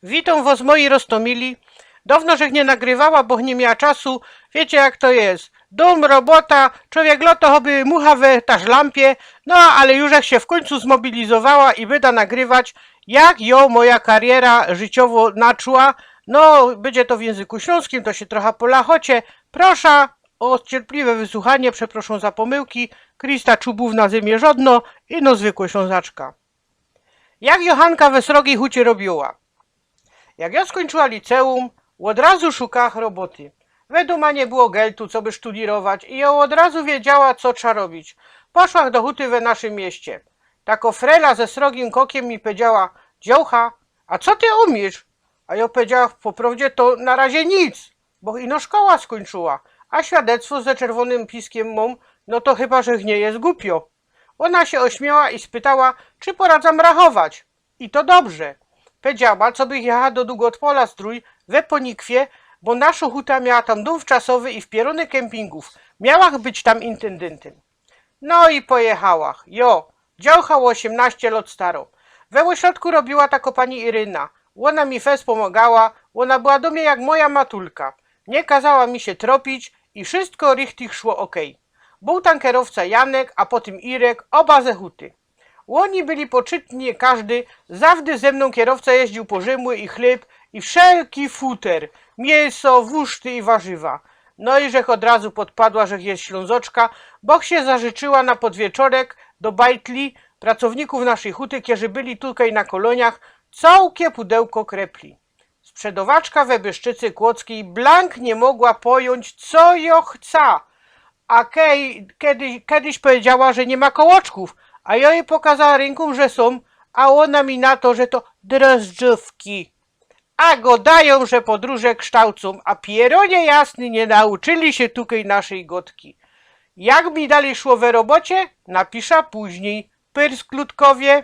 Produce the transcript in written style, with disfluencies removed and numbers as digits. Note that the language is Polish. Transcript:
Witam was moi roztomili. Dawno żech nie nagrywała, bo nie miała czasu. Wiecie jak to jest. Dom, robota, człowiek lata choby mucha we taż lampie. No ale już jak się w końcu zmobilizowała i wyda nagrywać, jak ją moja kariera życiowo naczła. No będzie to w języku śląskim, to się trochę po lachocie. Proszę o cierpliwe wysłuchanie, przeproszę za pomyłki. Krista Czubów na zymie żodno i no zwykłe ślązaczka. Jak Johanka we srogiej hucie robiła? Jak ja skończyła liceum, od razu szukała roboty. Weduma nie było geltu, co by studirować i ją od razu wiedziała, co trzeba robić. Poszła do huty we naszym mieście. Tako frela ze srogim kokiem mi powiedziała: dziołcha, a co ty umiesz? A ja powiedziała: poprawdzie to na razie nic, bo ino szkoła skończyła, a świadectwo ze czerwonym piskiem mam, no to chyba, że nie jest głupio. Ona się ośmiała i spytała, czy poradzam rachować. I to dobrze. Powiedziała, co bych jechała do Długotpola Zdrój we Ponikwie, bo nasza huta miała tam dom wczasowy i wpierony kempingów. Miałach być tam intendentem. No i pojechałach. Jo, działchał 18 lat staro. We ośrodku robiła tako pani Iryna. Ona mi fez pomagała, ona była do mnie jak moja matulka. Nie kazała mi się tropić i wszystko richtig szło okej. Był tam kierowca Janek, a potem Irek, oba ze huty. Łoni byli poczytnie każdy, zawdy ze mną kierowca jeździł po żymły i chleb i wszelki futer, mięso, wuszty i warzywa. No i żech od razu podpadła, żech jest ślązoczka, boch się zażyczyła na podwieczorek do bajtli pracowników naszej huty, którzy byli tutaj na koloniach, całkie pudełko krepli. Sprzedawaczka we Byszczycy Kłodzkiej blank nie mogła pojąć, co jo chca, a kiedyś powiedziała, że nie ma kołoczków, a ja jej pokazała ręką, że są, a ona mi na to, że to drożdżówki. A go dają, że podróże kształcą, a pieronie jasny nie nauczyli się tukej naszej gotki. Jak mi dalej szło we robocie? Napiszę później. Pyrsklutkowie.